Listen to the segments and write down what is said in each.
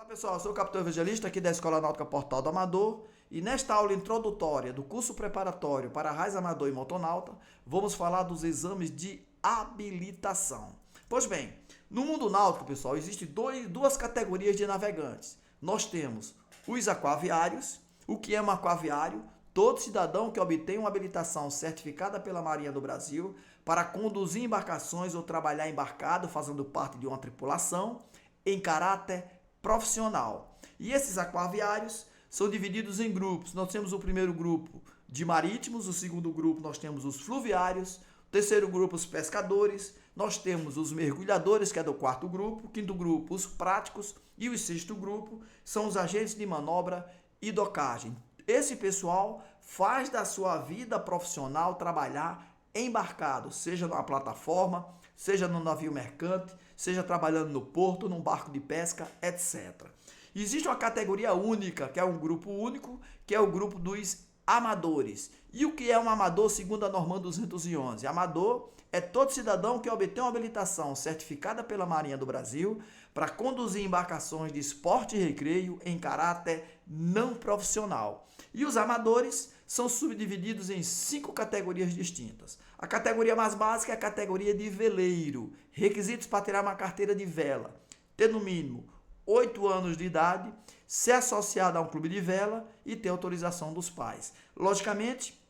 Olá pessoal, eu sou o Capitão Evangelista aqui da Escola Náutica Portal do Amador e nesta aula introdutória do curso preparatório para Arraiz Amador e Motonauta, vamos falar dos exames de habilitação. Pois bem, no mundo náutico, pessoal, existem duas categorias de navegantes. Nós temos os aquaviários. O que é um aquaviário? Todo cidadão que obtém uma habilitação certificada pela Marinha do Brasil para conduzir embarcações ou trabalhar embarcado, fazendo parte de uma tripulação, em caráter profissional. E esses aquaviários são divididos em grupos. Nós temos o primeiro grupo de marítimos, o segundo grupo nós temos os fluviários, o terceiro grupo os pescadores, nós temos os mergulhadores, que é do quarto grupo, o quinto grupo os práticos e o sexto grupo são os agentes de manobra e docagem. Esse pessoal faz da sua vida profissional trabalhar embarcado, seja numa plataforma, seja no navio mercante, seja trabalhando no porto, num barco de pesca, etc. Existe uma categoria única, que é um grupo único, que é o grupo dos amadores. E o que é um amador segundo a Norma 211? Amador é todo cidadão que obtém uma habilitação certificada pela Marinha do Brasil para conduzir embarcações de esporte e recreio em caráter não profissional. E os amadores são subdivididos em 5 categorias distintas. A categoria mais básica é a categoria de veleiro. Requisitos para tirar uma carteira de vela: ter no mínimo 8 anos de idade, ser associado a um clube de vela e ter autorização dos pais. Logicamente,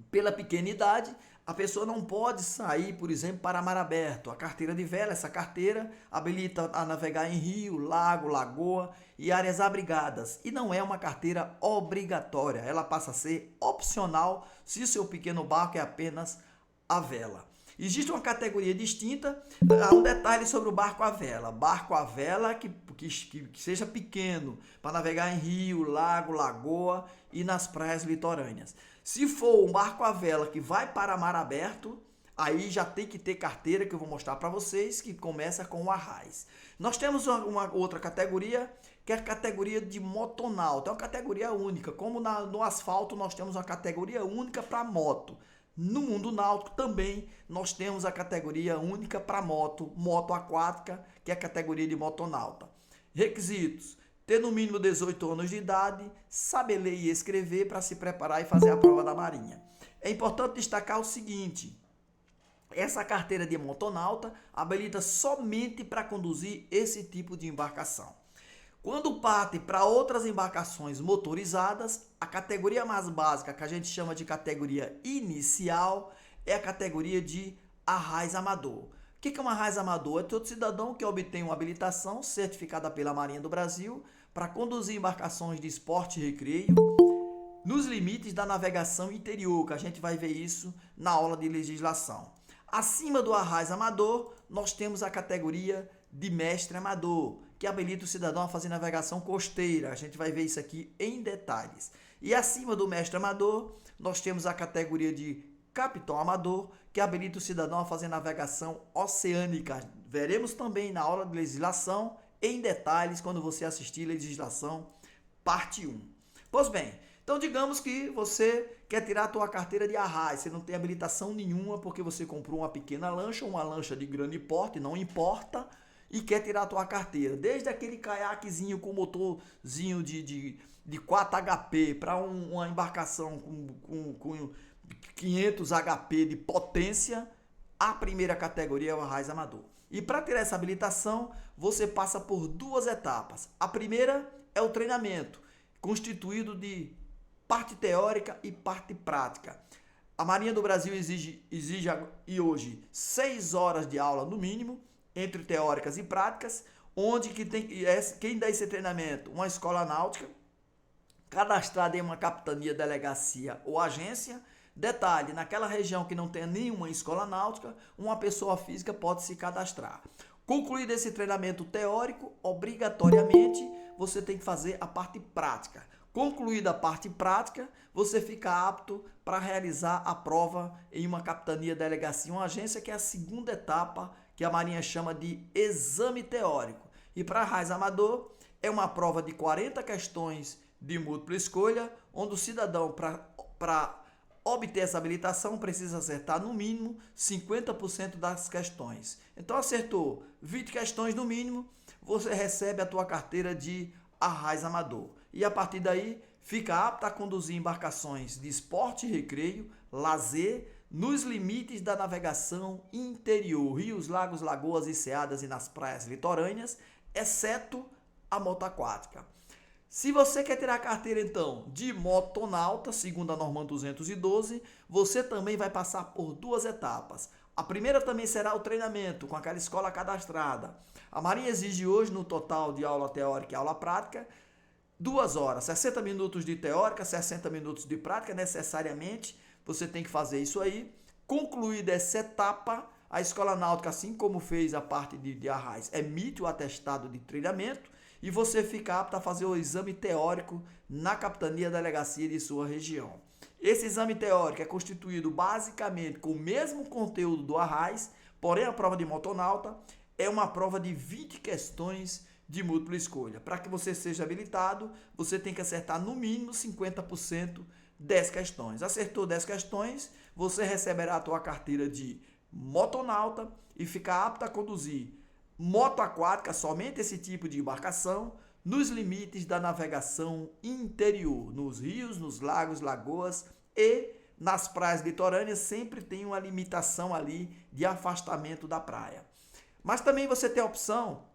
pela pequena idade, a pessoa não pode sair, por exemplo, para mar aberto. A carteira de vela, essa carteira, habilita a navegar em rio, lago, lagoa e áreas abrigadas. E não é uma carteira obrigatória, ela passa a ser opcional se o seu pequeno barco é apenas a vela. Existe uma categoria distinta, há um detalhe sobre o barco à vela. Barco à vela que seja pequeno, para navegar em rio, lago, lagoa e nas praias litorâneas. Se for um barco à vela que vai para mar aberto, aí já tem que ter carteira, que eu vou mostrar para vocês, que começa com o arraiz. Nós temos uma outra categoria, que é a categoria de motonauta. É uma categoria única, como no asfalto nós temos uma categoria única para moto. No mundo náutico também nós temos a categoria única para moto aquática, que é a categoria de motonauta. Requisitos: ter no mínimo 18 anos de idade, saber ler e escrever para se preparar e fazer a prova da Marinha. É importante destacar o seguinte: essa carteira de motonauta habilita somente para conduzir esse tipo de embarcação. Quando parte para outras embarcações motorizadas, a categoria mais básica, que a gente chama de categoria inicial, é a categoria de arraiz amador. O que é um arraiz amador? É todo cidadão que obtém uma habilitação certificada pela Marinha do Brasil para conduzir embarcações de esporte e recreio nos limites da navegação interior, que a gente vai ver isso na aula de legislação. Acima do arraiz amador, nós temos a categoria de mestre amador, que habilita o cidadão a fazer navegação costeira. A gente vai ver isso aqui em detalhes. E acima do mestre amador, nós temos a categoria de capitão amador, que habilita o cidadão a fazer navegação oceânica. Veremos também na aula de legislação em detalhes quando você assistir legislação parte 1. Pois bem, então digamos que você quer tirar a tua carteira de arraiz, você não tem habilitação nenhuma porque você comprou uma pequena lancha, uma lancha de grande porte, não importa, e quer tirar a tua carteira. Desde aquele caiaquezinho com motorzinho de 4 HP para uma embarcação com 500 HP de potência, a primeira categoria é o arraiz amador. E para ter essa habilitação, você passa por 2 etapas. A primeira é o treinamento, constituído de parte teórica e parte prática. A Marinha do Brasil exige e hoje 6 horas de aula no mínimo, entre teóricas e práticas, onde quem dá esse treinamento? Uma escola náutica, cadastrada em uma capitania, delegacia ou agência. Detalhe: naquela região que não tem nenhuma escola náutica, uma pessoa física pode se cadastrar. Concluído esse treinamento teórico, obrigatoriamente você tem que fazer a parte prática. Concluída a parte prática, você fica apto para realizar a prova em uma capitania, delegacia, uma agência, que é a segunda etapa, que a Marinha chama de exame teórico. E para arraiz amador, é uma prova de 40 questões de múltipla escolha, onde o cidadão, para obter essa habilitação, precisa acertar no mínimo 50% das questões. Então, acertou 20 questões no mínimo, você recebe a tua carteira de arraiz amador. E a partir daí, fica apto a conduzir embarcações de esporte e recreio, lazer, nos limites da navegação interior, rios, lagos, lagoas, enseadas e nas praias litorâneas, exceto a moto aquática. Se você quer tirar a carteira, então, de motonauta, segundo a norma 212, você também vai passar por 2 etapas. A primeira também será o treinamento, com aquela escola cadastrada. A Marinha exige hoje, no total de aula teórica e aula prática, 2 horas, 60 minutos de teórica, 60 minutos de prática, necessariamente. Você tem que fazer isso aí. Concluída essa etapa, a Escola Náutica, assim como fez a parte de arraiz, emite o atestado de treinamento e você fica apto a fazer o exame teórico na capitania da delegacia de sua região. Esse exame teórico é constituído basicamente com o mesmo conteúdo do arraiz, porém a prova de motonauta é uma prova de 20 questões de múltipla escolha. Para que você seja habilitado, você tem que acertar no mínimo 50% 10 questões. Acertou 10 questões, você receberá a tua carteira de motonauta e fica apto a conduzir moto aquática, somente esse tipo de embarcação, nos limites da navegação interior, nos rios, nos lagos, lagoas e nas praias litorâneas. Sempre tem uma limitação ali de afastamento da praia. Mas também você tem a opção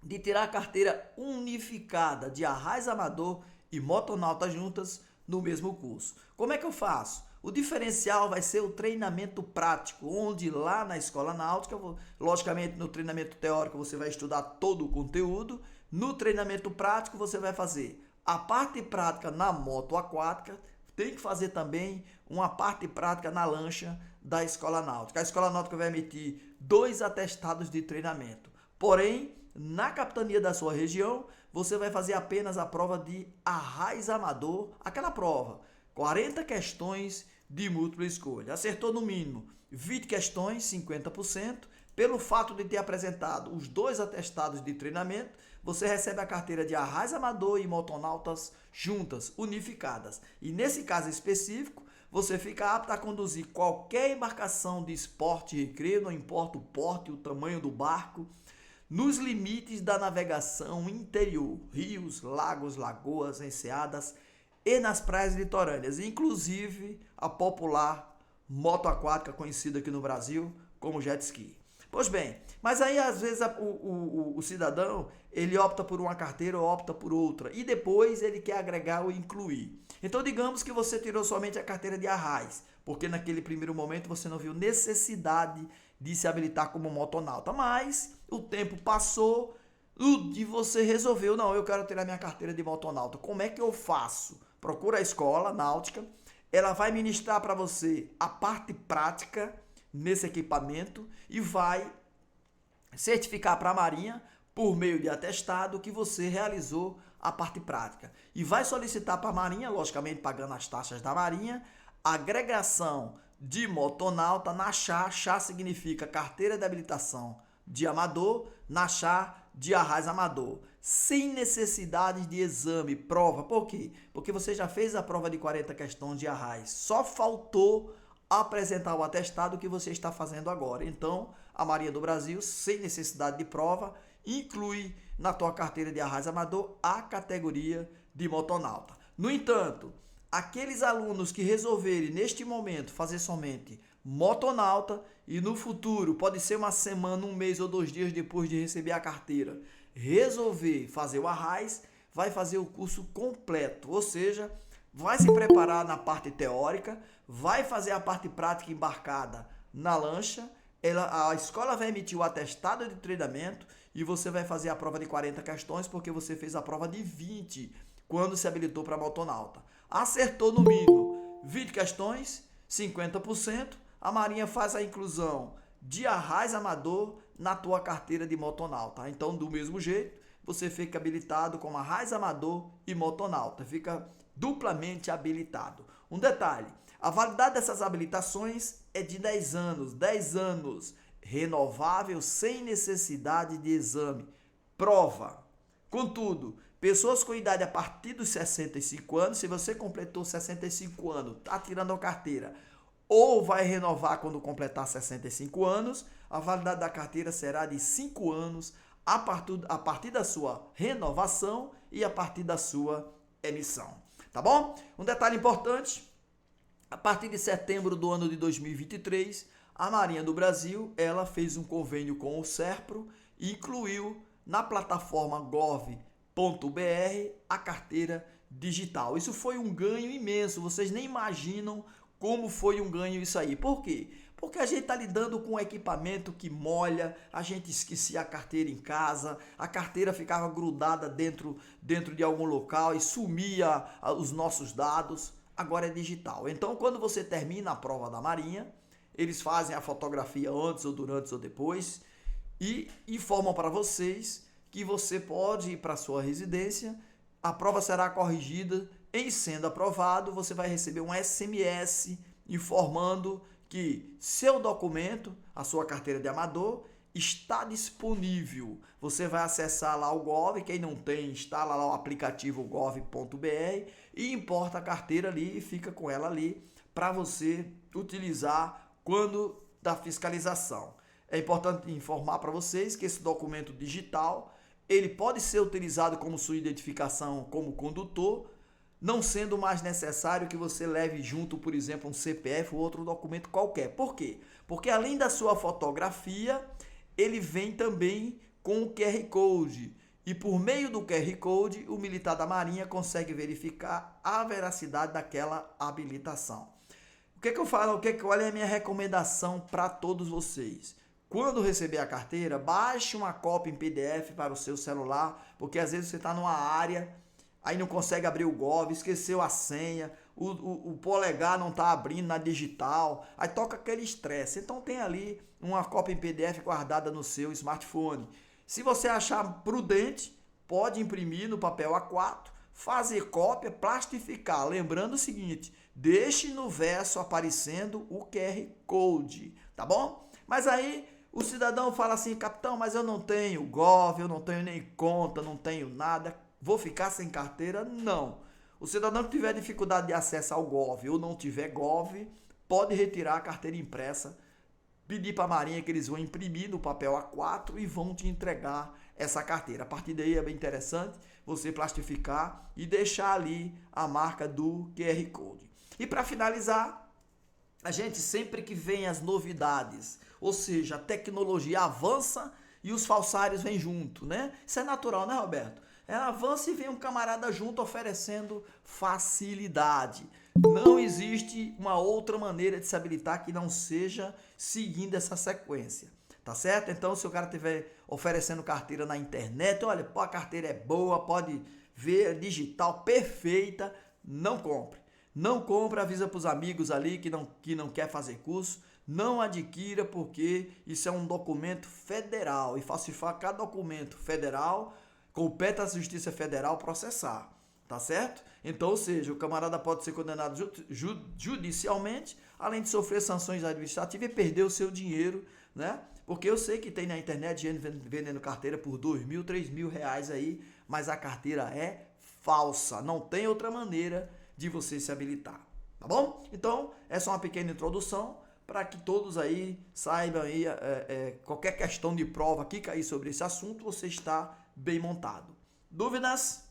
de tirar a carteira unificada de arraiz amador e motonauta juntas no mesmo curso. Como é que eu faço? O diferencial vai ser o treinamento prático, onde lá na escola náutica, logicamente no treinamento teórico você vai estudar todo o conteúdo, no treinamento prático você vai fazer a parte prática na moto aquática, tem que fazer também uma parte prática na lancha da escola náutica. A escola náutica vai emitir 2 atestados de treinamento, porém, na capitania da sua região, você vai fazer apenas a prova de arraiz amador, aquela prova, 40 questões de múltipla escolha. Acertou no mínimo 20 questões, 50%. Pelo fato de ter apresentado os 2 atestados de treinamento, você recebe a carteira de arraiz amador e motonautas juntas, unificadas. E nesse caso específico, você fica apto a conduzir qualquer embarcação de esporte e recreio, não importa o porte, o tamanho do barco, nos limites da navegação interior, rios, lagos, lagoas, enseadas e nas praias litorâneas, inclusive a popular moto aquática conhecida aqui no Brasil como jet ski. Pois bem, mas aí às vezes o cidadão, ele opta por uma carteira ou opta por outra e depois ele quer agregar ou incluir. Então digamos que você tirou somente a carteira de arraiz, porque naquele primeiro momento você não viu necessidade de se habilitar como motonauta, mas o tempo passou e você resolveu, não, eu quero tirar minha carteira de motonauta. Como é que eu faço? Procura a escola náutica, ela vai ministrar para você a parte prática nesse equipamento e vai certificar para a Marinha, por meio de atestado, que você realizou a parte prática. E vai solicitar para a Marinha, logicamente pagando as taxas da Marinha, agregação de motonauta na CHA. CHA significa Carteira de Habilitação de Amador, na CHA de arraiz amador, sem necessidade de exame, prova. Por quê? Porque você já fez a prova de 40 questões de arraiz, só faltou apresentar o atestado que você está fazendo agora. Então, a Marinha do Brasil, sem necessidade de prova, inclui na tua carteira de arraiz amador a categoria de motonauta. No entanto, aqueles alunos que resolverem neste momento fazer somente motonauta e no futuro, pode ser uma semana, um mês ou 2 dias depois de receber a carteira, resolver fazer o arraiz, vai fazer o curso completo, ou seja, vai se preparar na parte teórica, vai fazer a parte prática embarcada na lancha, a escola vai emitir o atestado de treinamento e você vai fazer a prova de 40 questões porque você fez a prova de 20 quando se habilitou para motonauta. Acertou no mínimo 20 questões, 50%, a Marinha faz a inclusão de arraiz amador na tua carteira de motonauta. Então, do mesmo jeito, você fica habilitado como arraiz amador e motonauta. Fica duplamente habilitado. Um detalhe, a validade dessas habilitações é de 10 anos. 10 anos, renovável, sem necessidade de exame. Prova. Contudo, Pessoas com idade a partir dos 65 anos, se você completou 65 anos, está tirando a carteira, ou vai renovar quando completar 65 anos, a validade da carteira será de 5 anos a partir da sua renovação e a partir da sua emissão. Tá bom? Um detalhe importante, a partir de setembro do ano de 2023, a Marinha do Brasil ela fez um convênio com o SERPRO e incluiu na plataforma gov.br a carteira digital. Isso foi um ganho imenso, vocês nem imaginam como foi um ganho isso aí. Por quê? Porque a gente está lidando com um equipamento que molha, a gente esquecia a carteira em casa, a carteira ficava grudada dentro de algum local e sumia os nossos dados. Agora é digital. Então, quando você termina a prova da Marinha, eles fazem a fotografia antes ou durante ou depois e informam para vocês que você pode ir para a sua residência, a prova será corrigida, em sendo aprovado, você vai receber um SMS informando que seu documento, a sua carteira de amador, está disponível. Você vai acessar lá o Gov, quem não tem, instala lá o aplicativo gov.br e importa a carteira ali e fica com ela ali para você utilizar quando da fiscalização. É importante informar para vocês que esse documento digital, ele pode ser utilizado como sua identificação como condutor, não sendo mais necessário que você leve junto, por exemplo, um CPF ou outro documento qualquer. Por quê? Porque além da sua fotografia, ele vem também com o QR Code. E por meio do QR Code, o militar da Marinha consegue verificar a veracidade daquela habilitação. O que eu falo? Qual é a minha recomendação para todos vocês? Quando receber a carteira, baixe uma cópia em PDF para o seu celular, porque às vezes você está numa área, aí não consegue abrir o Gov, esqueceu a senha, o polegar não está abrindo na digital, aí toca aquele estresse. Então tem ali uma cópia em PDF guardada no seu smartphone. Se você achar prudente, pode imprimir no papel A4, fazer cópia, plastificar. Lembrando o seguinte, deixe no verso aparecendo o QR Code, tá bom? Mas aí o cidadão fala assim, capitão, mas eu não tenho Gov, eu não tenho nem conta, não tenho nada, vou ficar sem carteira? Não. O cidadão que tiver dificuldade de acesso ao Gov ou não tiver Gov, pode retirar a carteira impressa, pedir para a Marinha que eles vão imprimir no papel A4 e vão te entregar essa carteira. A partir daí é bem interessante você plastificar e deixar ali a marca do QR Code. E para finalizar, a gente sempre que vem as novidades, ou seja, a tecnologia avança e os falsários vêm junto, né? Isso é natural, né, Roberto? Ela avança e vem um camarada junto oferecendo facilidade. Não existe uma outra maneira de se habilitar que não seja seguindo essa sequência, tá certo? Então, se o cara estiver oferecendo carteira na internet, olha, pô, a carteira é boa, pode ver, digital, perfeita, não compre. Não compre, avisa para os amigos ali que não quer fazer curso, não adquira porque isso é um documento federal e falsificar documento federal compete à Justiça Federal processar, tá certo? Então, ou seja, o camarada pode ser condenado judicialmente, além de sofrer sanções administrativas e perder o seu dinheiro, né? Porque eu sei que tem na internet gente vendendo carteira por R$2.000, R$3.000 aí, mas a carteira é falsa, não tem outra maneira de você se habilitar, tá bom? Então, essa é uma pequena introdução para que todos aí saibam aí, qualquer questão de prova que cair sobre esse assunto, você está bem montado. Dúvidas?